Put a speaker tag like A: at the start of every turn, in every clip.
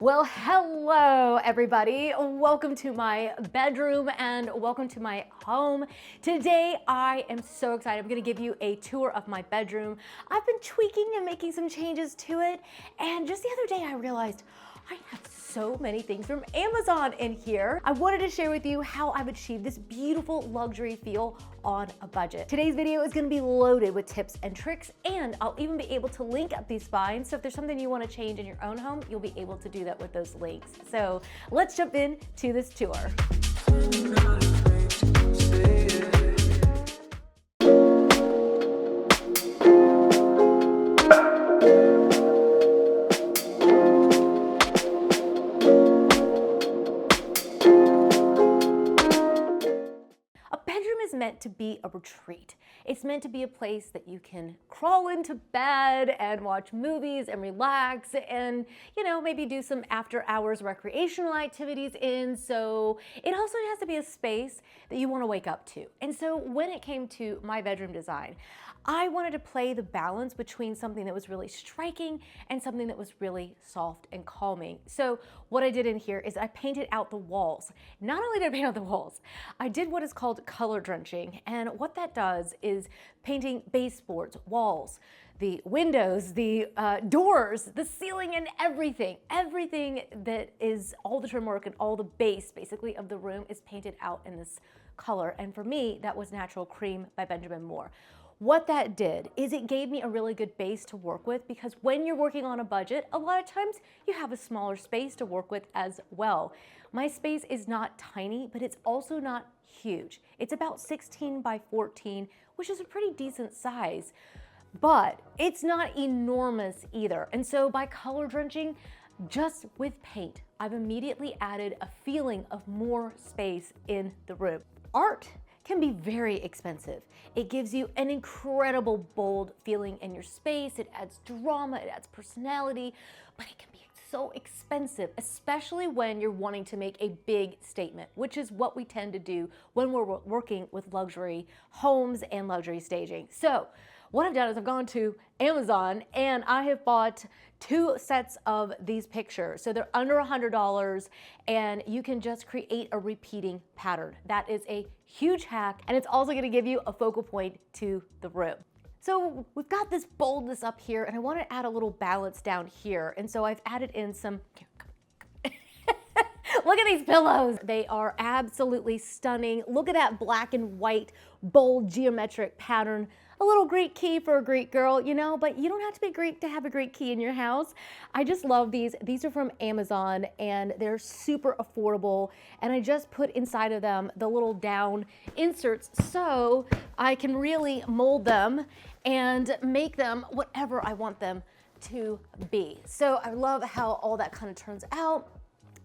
A: Well, hello everybody. Welcome to my bedroom and welcome to my home. Today I am so excited. I'm gonna give you a tour of my bedroom. I've been tweaking and making some changes to it, and just the other day I realized I have so many things from Amazon in here. I wanted to share with you how I've achieved this beautiful luxury feel on a budget. Today's video is gonna be loaded with tips and tricks, and I'll even be able to link up these finds. So if there's something you wanna change in your own home, you'll be able to do that with those links. So let's jump in to this tour. Meant to be a retreat. It's meant to be a place that you can crawl into bed and watch movies and relax and, maybe do some after hours recreational activities in. So it also has to be a space that you want to wake up to. And so when it came to my bedroom design, I wanted to play the balance between something that was really striking and something that was really soft and calming. So what I did in here is I painted out the walls. Not only did I paint out the walls, I did what is called color drenching. And what that does is painting baseboards, walls, the windows, the doors, the ceiling, and everything. Everything that is all the trim work and all the base basically of the room is painted out in this color. And for me, that was Natural Cream by Benjamin Moore. What that did is it gave me a really good base to work with, because when you're working on a budget, a lot of times you have a smaller space to work with as well. My space is not tiny, but it's also not huge. It's about 16 by 14, which is a pretty decent size, but it's not enormous either. And so by color drenching, just with paint, I've immediately added a feeling of more space in the room. Art can be very expensive. It gives you an incredible bold feeling in your space. It adds drama, it adds personality, but it can be so expensive, especially when you're wanting to make a big statement, which is what we tend to do when we're working with luxury homes and luxury staging. So what I've done is I've gone to Amazon and I have bought 2 sets of these pictures. So they're under $100 and you can just create a repeating pattern. That is a huge hack, and it's also gonna give you a focal point to the room. So we've got this boldness up here and I want to add a little balance down here. And so I've added in some, look at these pillows. They are absolutely stunning. Look at that black and white, bold geometric pattern. A little Greek key for a Greek girl, but you don't have to be Greek to have a Greek key in your house. I just love these. These are from Amazon and they're super affordable. And I just put inside of them the little down inserts so I can really mold them and make them whatever I want them to be. So I love how all that kind of turns out.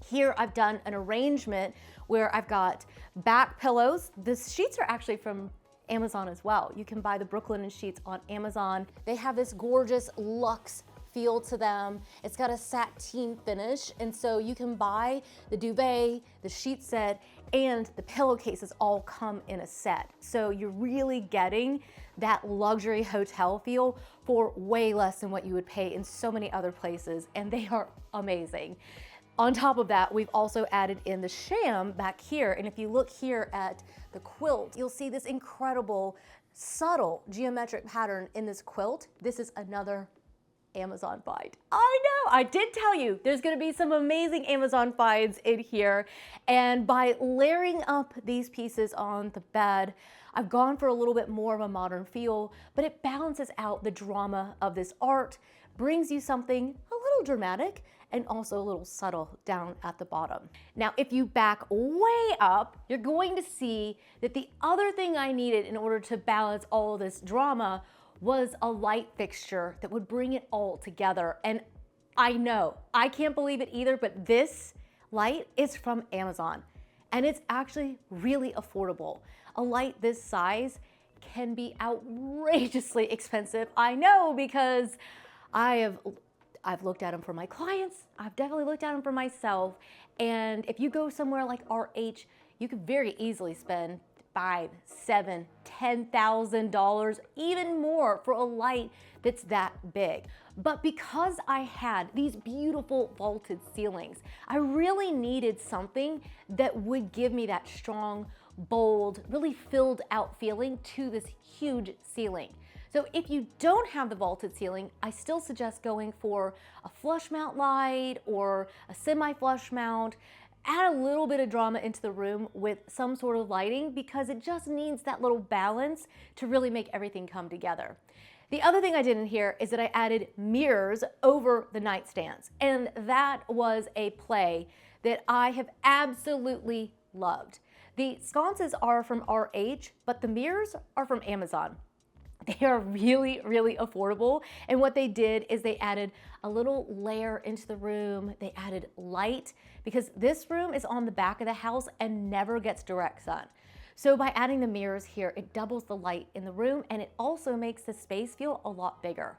A: Here I've done an arrangement where I've got back pillows. The sheets are actually from Amazon as well. You can buy the Brooklyn sheets on Amazon. They have this gorgeous luxe feel to them. It's got a sateen finish, and so you can buy the duvet, the sheet set, and the pillowcases all come in a set. So you're really getting that luxury hotel feel for way less than what you would pay in so many other places, and they are amazing. On top of that, we've also added in the sham back here, and if you look here at the quilt, you'll see this incredible, subtle geometric pattern in this quilt. This is another Amazon find. I know, I did tell you there's gonna be some amazing Amazon finds in here, and by layering up these pieces on the bed, I've gone for a little bit more of a modern feel, but it balances out the drama of this art, brings you something a little dramatic, and also a little subtle down at the bottom. Now, if you back way up, you're going to see that the other thing I needed in order to balance all of this drama was a light fixture that would bring it all together. And I know, I can't believe it either, but this light is from Amazon, and it's actually really affordable. A light this size can be outrageously expensive. I know, because I've looked at them for my clients. I've definitely looked at them for myself. And if you go somewhere like RH, you could very easily spend $5,000, $7,000, $10,000, even more for a light that's that big. But because I had these beautiful vaulted ceilings, I really needed something that would give me that strong, bold, really filled out feeling to this huge ceiling. So if you don't have the vaulted ceiling, I still suggest going for a flush mount light or a semi-flush mount. Add a little bit of drama into the room with some sort of lighting because it just needs that little balance to really make everything come together. The other thing I did in here is that I added mirrors over the nightstands, and that was a play that I have absolutely loved. The sconces are from RH, but the mirrors are from Amazon. They are really, really affordable. And what they did is they added a little layer into the room. They added light because this room is on the back of the house and never gets direct sun. So by adding the mirrors here, it doubles the light in the room and it also makes the space feel a lot bigger.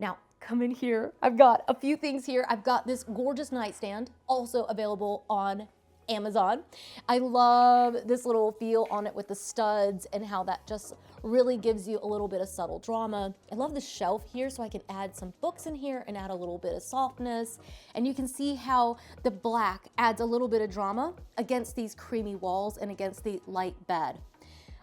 A: Now, come in here. I've got a few things here. I've got this gorgeous nightstand, also available on Amazon. I love this little feel on it with the studs and how that just really gives you a little bit of subtle drama. I love the shelf here so I can add some books in here and add a little bit of softness. And you can see how the black adds a little bit of drama against these creamy walls and against the light bed.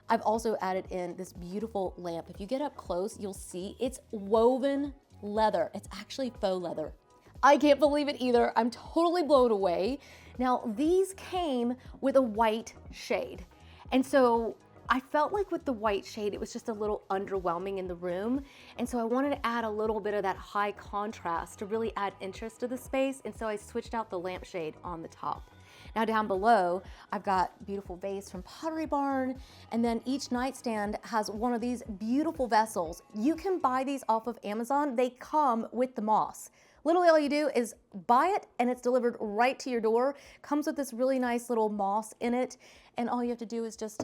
A: I've also added in this beautiful lamp. If you get up close, you'll see it's woven leather. It's actually faux leather. I can't believe it either. I'm totally blown away. Now, these came with a white shade. And so I felt like with the white shade, it was just a little underwhelming in the room. And so I wanted to add a little bit of that high contrast to really add interest to the space. And so I switched out the lampshade on the top. Now down below, I've got beautiful vase from Pottery Barn. And then each nightstand has one of these beautiful vessels. You can buy these off of Amazon. They come with the moss. Literally all you do is buy it and it's delivered right to your door. Comes with this really nice little moss in it. And all you have to do is just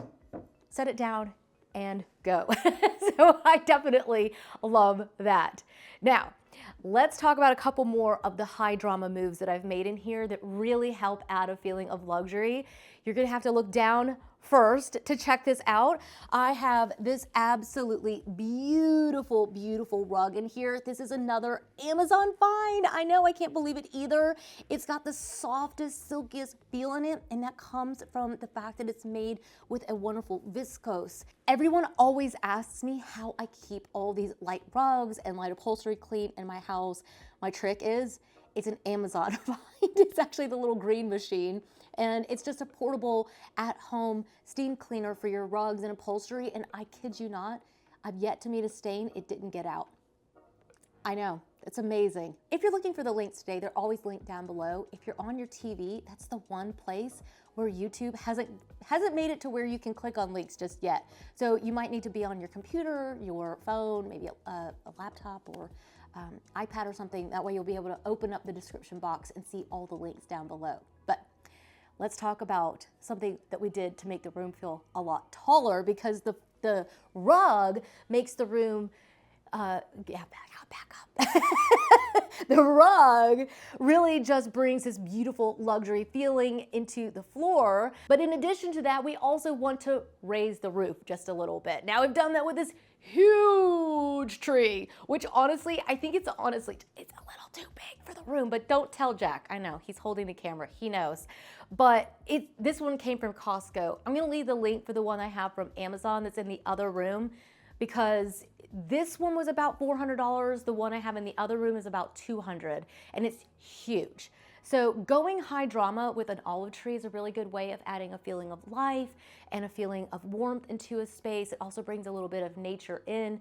A: set it down and go. So I definitely love that. Now, let's talk about a couple more of the high drama moves that I've made in here that really help add a feeling of luxury. You're gonna have to look down first to check this out. I have this absolutely beautiful, beautiful rug in here. This is another Amazon find. I know, I can't believe it either. It's got the softest, silkiest feel in it, and that comes from the fact that it's made with a wonderful viscose. Everyone always asks me how I keep all these light rugs and light upholstery clean in my house. My trick is, it's an Amazon find. It's actually the little green machine. And it's just a portable at-home steam cleaner for your rugs and upholstery. And I kid you not, I've yet to meet a stain it didn't get out. I know, it's amazing. If you're looking for the links today, they're always linked down below. If you're on your TV, that's the one place where YouTube hasn't made it to where you can click on links just yet. So you might need to be on your computer, your phone, maybe a laptop or iPad or something. That way you'll be able to open up the description box and see all the links down below. But let's talk about something that we did to make the room feel a lot taller because the rug makes the room, back up. The rug really just brings this beautiful luxury feeling into the floor. But in addition to that, we also want to raise the roof just a little bit. Now we've done that with this huge tree, which honestly, I think it's a little too big for the room, but don't tell Jack. I know, he's holding the camera, he knows. But this one came from Costco. I'm gonna leave the link for the one I have from Amazon that's in the other room because this one was about $400. The one I have in the other room is about $200, and it's huge. So going high drama with an olive tree is a really good way of adding a feeling of life and a feeling of warmth into a space. It also brings a little bit of nature in.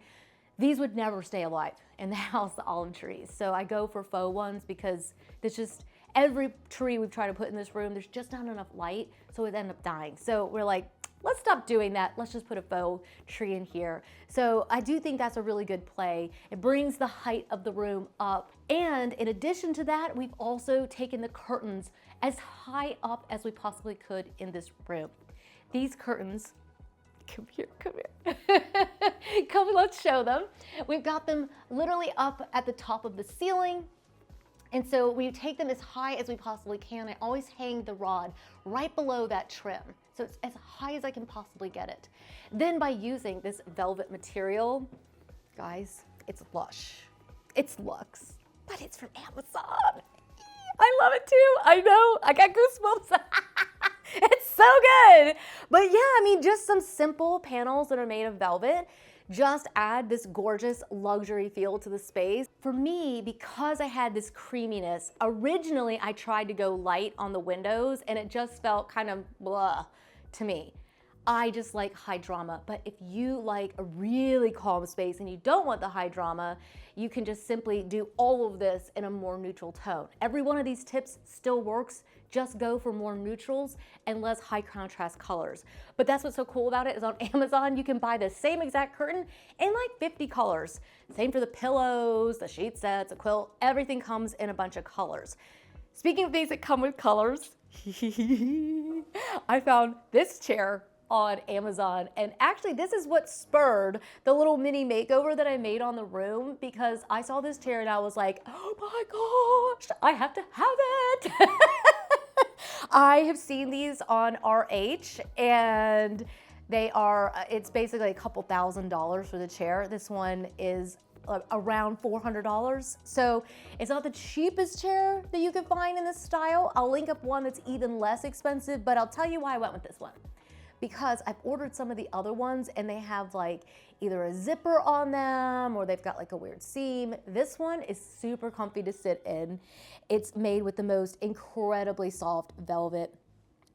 A: These would never stay alive in the house, the olive trees. So I go for faux ones because there's just, every tree we've tried to put in this room, there's just not enough light, so it ended up dying. So we're like, let's stop doing that. Let's just put a faux tree in here. So I do think that's a really good play. It brings the height of the room up. And in addition to that, we've also taken the curtains as high up as we possibly could in this room. These curtains, come here. Come, let's show them. We've got them literally up at the top of the ceiling. And so we take them as high as we possibly can. I always hang the rod right below that trim. So it's as high as I can possibly get it. Then by using this velvet material, guys, it's lush. It's luxe, but it's from Amazon. I love it too. I know. I got goosebumps. It's so good. But yeah, I mean, just some simple panels that are made of velvet just add this gorgeous luxury feel to the space. For me, because I had this creaminess, originally I tried to go light on the windows and it just felt kind of blah to me. I just like high drama, but if you like a really calm space and you don't want the high drama, you can just simply do all of this in a more neutral tone. Every one of these tips still works, just go for more neutrals and less high contrast colors. But that's what's so cool about it is on Amazon, you can buy the same exact curtain in like 50 colors. Same for the pillows, the sheet sets, a quilt, everything comes in a bunch of colors. Speaking of things that come with colors, I found this chair on Amazon, and actually this is what spurred the little mini makeover that I made on the room, because I saw this chair and I was like, oh my gosh, I have to have it. I have seen these on RH and they are, it's basically a couple $1,000s for the chair. This one is around $400. So it's not the cheapest chair that you can find in this style. I'll link up one that's even less expensive, but I'll tell you why I went with this one. Because I've ordered some of the other ones and they have like either a zipper on them or they've got like a weird seam. This one is super comfy to sit in. It's made with the most incredibly soft velvet.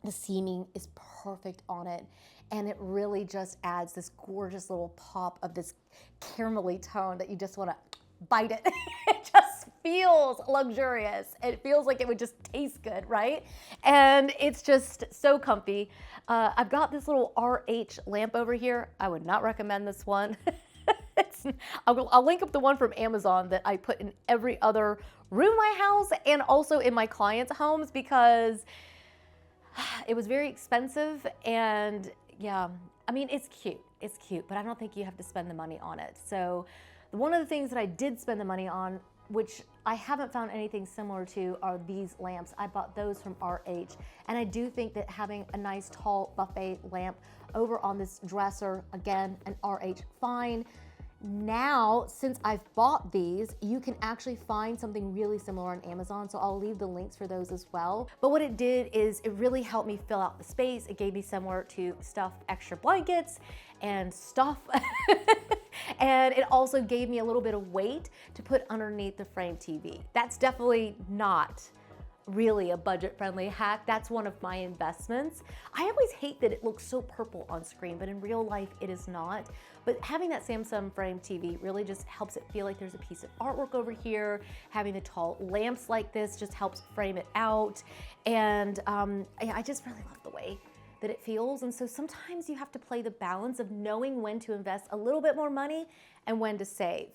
A: The seaming is perfect on it. And it really just adds this gorgeous little pop of this caramelly tone that you just want to bite it. It just feels luxurious. It feels like it would just taste good, right? And it's just so comfy. I've got this little RH lamp over here. I would not recommend this one. I'll link up the one from Amazon that I put in every other room in my house and also in my clients' homes, because it was very expensive. And yeah, I mean, it's cute, but I don't think you have to spend the money on it. So one of the things that I did spend the money on, which I haven't found anything similar to, are these lamps. I bought those from RH. And I do think that having a nice tall buffet lamp over on this dresser, again, an RH fine. Now, since I've bought these, you can actually find something really similar on Amazon, so I'll leave the links for those as well. But what it did is it really helped me fill out the space. It gave me somewhere to stuff extra blankets and stuff. And it also gave me a little bit of weight to put underneath the frame TV. That's definitely not really a budget-friendly hack. That's one of my investments. I always hate that it looks so purple on screen, but in real life it is not. But having that Samsung frame TV really just helps it feel like there's a piece of artwork over here. Having the tall lamps like this just helps frame it out. And I just really love the way that it feels. And so sometimes you have to play the balance of knowing when to invest a little bit more money and when to save.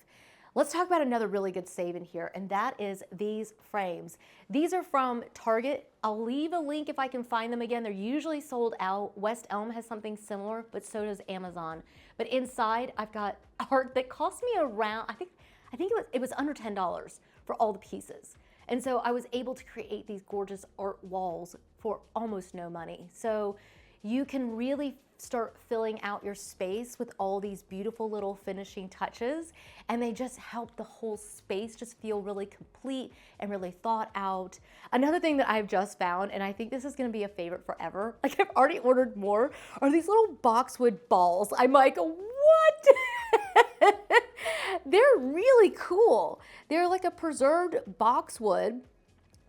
A: Let's talk about another really good save in here, and that is these frames. These are from Target. I'll leave a link if I can find them again. They're usually sold out. West Elm has something similar, but so does Amazon. But inside, I've got art that cost me around, I think it was under $10 for all the pieces. And so I was able to create these gorgeous art walls for almost no money. So you can really start filling out your space with all these beautiful little finishing touches, and they just help the whole space just feel really complete and really thought out. Another thing that I've just found, and I think this is gonna be a favorite forever, like I've already ordered more, are these little boxwood balls. I'm like, what? They're really cool. They're like a preserved boxwood,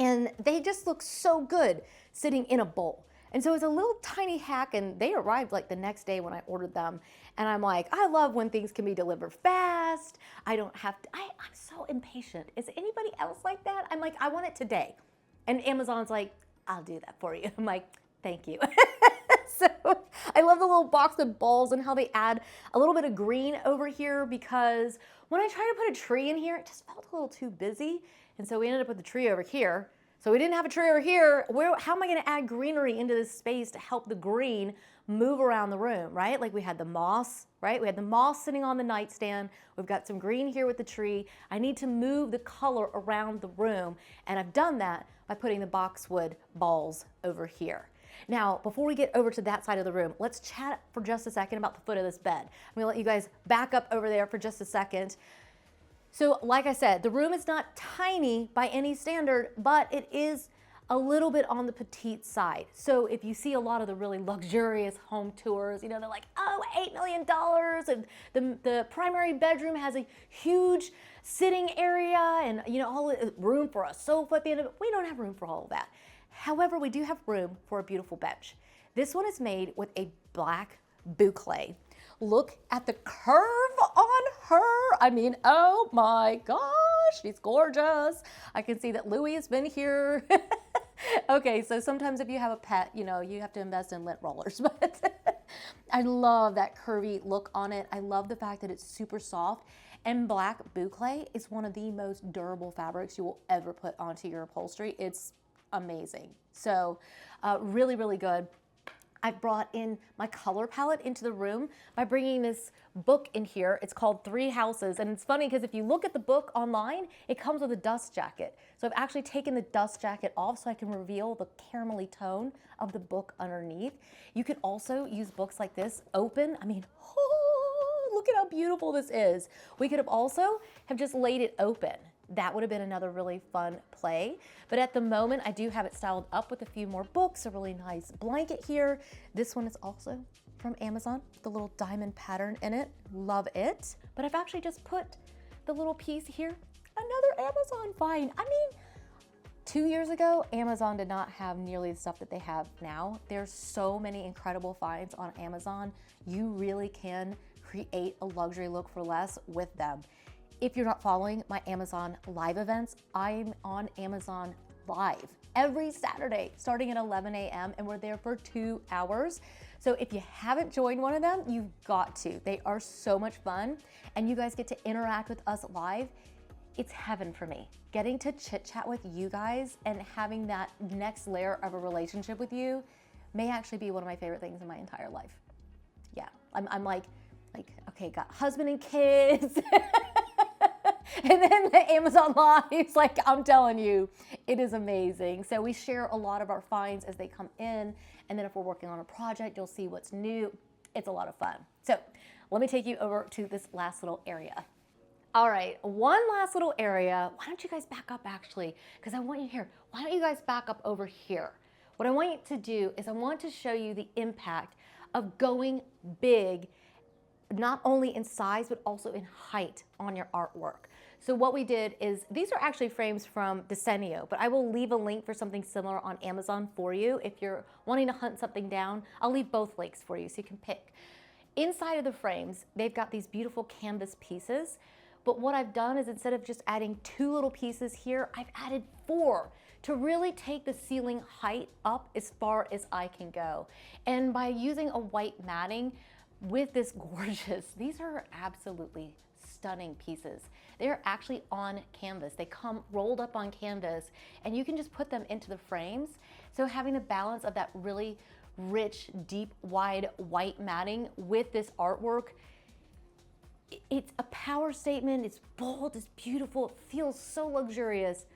A: and they just look so good sitting in a bowl. And so it's a little tiny hack, and they arrived like the next day when I ordered them. And I'm like, I love when things can be delivered fast. I don't have to, I'm so impatient. Is anybody else like that? I'm like, I want it today. And Amazon's like, I'll do that for you. I'm like, thank you. So I love the little box with balls and how they add a little bit of green over here, because when I tried to put a tree in here, it just felt a little too busy. And so we ended up with the tree over here. So we didn't have a tree over here. How am I gonna add greenery into this space to help the green move around the room, right? Like we had the moss, right? We had the moss sitting on the nightstand. We've got some green here with the tree. I need to move the color around the room, and I've done that by putting the boxwood balls over here. Now, before we get over to that side of the room, let's chat for just a second about the foot of this bed. I'm gonna let you guys back up over there for just a second. So like I said, the room is not tiny by any standard, but it is a little bit on the petite side. So if you see a lot of the really luxurious home tours, you know, they're like, oh, $8 million, and the primary bedroom has a huge sitting area and, you know, all room for a sofa at the end of it. We don't have room for all of that. However, we do have room for a beautiful bench. This one is made with a black boucle. Look at the curve on her. I mean, oh my gosh, she's gorgeous. I can see that Louis has been here. Okay, so sometimes if you have a pet, you know, you have to invest in lint rollers, but I love that curvy look on it. I love the fact that it's super soft, and black boucle is one of the most durable fabrics you will ever put onto your upholstery. It's amazing. So really, really good. I've brought in my color palette into the room by bringing this book in here. It's called 3 Houses. And it's funny because if you look at the book online, it comes with a dust jacket. So I've actually taken the dust jacket off so I can reveal the caramelly tone of the book underneath. You could also use books like this open. I mean, oh, look at how beautiful this is. We could have also just laid it open. That would have been another really fun play. But at the moment, I do have it styled up with a few more books, a really nice blanket here. This one is also from Amazon, the little diamond pattern in it. Love it. But I've actually just put the little piece here, another Amazon find. I mean, 2 years ago, Amazon did not have nearly the stuff that they have now. There's so many incredible finds on Amazon. You really can create a luxury look for less with them. If you're not following my Amazon live events, I'm on Amazon Live every Saturday starting at 11 a.m. and we're there for 2 hours. So if you haven't joined one of them, you've got to. They are so much fun and you guys get to interact with us live. It's heaven for me. Getting to chit chat with you guys and having that next layer of a relationship with you may actually be one of my favorite things in my entire life. Yeah, I'm like, okay, got husband and kids. And then the Amazon Lives, like I'm telling you, it is amazing. So we share a lot of our finds as they come in. And then if we're working on a project, you'll see what's new. It's a lot of fun. So let me take you over to this last little area. All right, one last little area. Why don't you guys back up actually? Because I want you here. Why don't you guys back up over here? What I want you to do is I want to show you the impact of going big, not only in size, but also in height on your artwork. So what we did is, these are actually frames from Decenio, but I will leave a link for something similar on Amazon for you. If you're wanting to hunt something down, I'll leave both links for you so you can pick. Inside of the frames, they've got these beautiful canvas pieces, but what I've done is instead of just adding 2 little pieces here, I've added 4 to really take the ceiling height up as far as I can go. And by using a white matting with this gorgeous, these are absolutely stunning pieces. They're actually on canvas. They come rolled up on canvas and you can just put them into the frames. So having the balance of that really rich, deep, wide white matting with this artwork, it's a power statement. It's bold, it's beautiful, it feels so luxurious,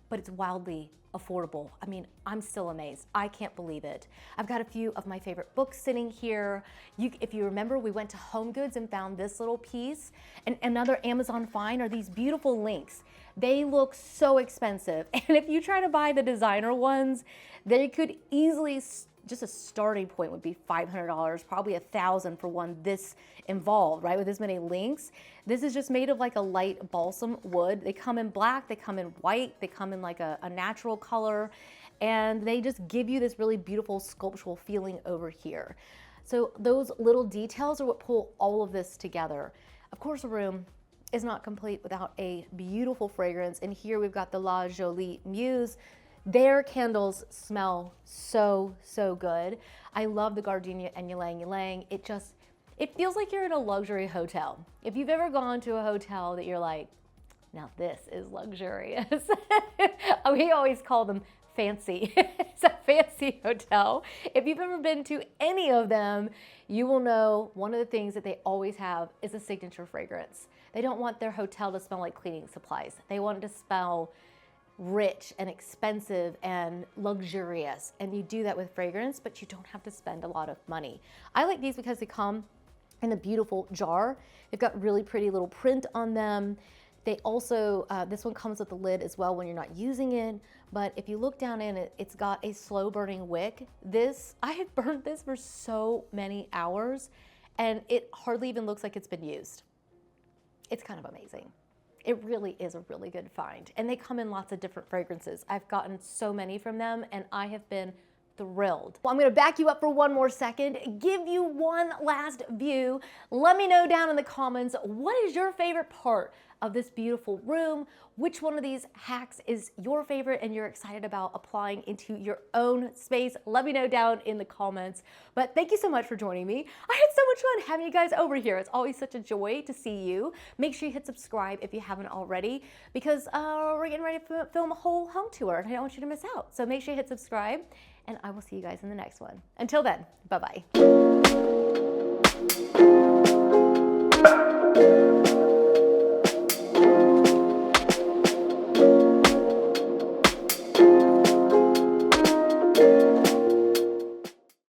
A: but it's wildly affordable. I mean, I'm still amazed. I can't believe it. I've got a few of my favorite books sitting here. If you remember, we went to Homegoods and found this little piece. And another Amazon find are these beautiful links. They look so expensive. And if you try to buy the designer ones, they could easily, just a starting point would be $500, probably $1,000 for one this involved, right? With this many links. This is just made of like a light balsam wood. They come in black, they come in white, they come in like a natural color, and they just give you this really beautiful sculptural feeling over here. So those little details are what pull all of this together. Of course, a room is not complete without a beautiful fragrance. And here we've got the La Jolie Muse. Their candles smell so, so good. I love the gardenia and ylang ylang. It feels like you're in a luxury hotel. If you've ever gone to a hotel that you're like, now this is luxurious. We always call them fancy. It's a fancy hotel. If you've ever been to any of them, you will know one of the things that they always have is a signature fragrance. They don't want their hotel to smell like cleaning supplies. They want it to smell rich and expensive and luxurious, and you do that with fragrance, but you don't have to spend a lot of money. I like these because they come in a beautiful jar. They've got really pretty little print on them. They also, this one comes with the lid as well when you're not using it, but if you look down in it, it's got a slow burning wick. I have burned this for so many hours and it hardly even looks like it's been used. It's kind of amazing. It really is a really good find. And they come in lots of different fragrances. I've gotten so many from them and I have been thrilled. Well, I'm gonna back you up for one more second, give you one last view. Let me know down in the comments, what is your favorite part of this beautiful room? Which one of these hacks is your favorite and you're excited about applying into your own space? Let me know down in the comments. But thank you so much for joining me. I had so much fun having you guys over here. It's always such a joy to see you. Make sure you hit subscribe if you haven't already, because we're getting ready to film a whole home tour and I don't want you to miss out. So make sure you hit subscribe and I will see you guys in the next one. Until then, bye-bye.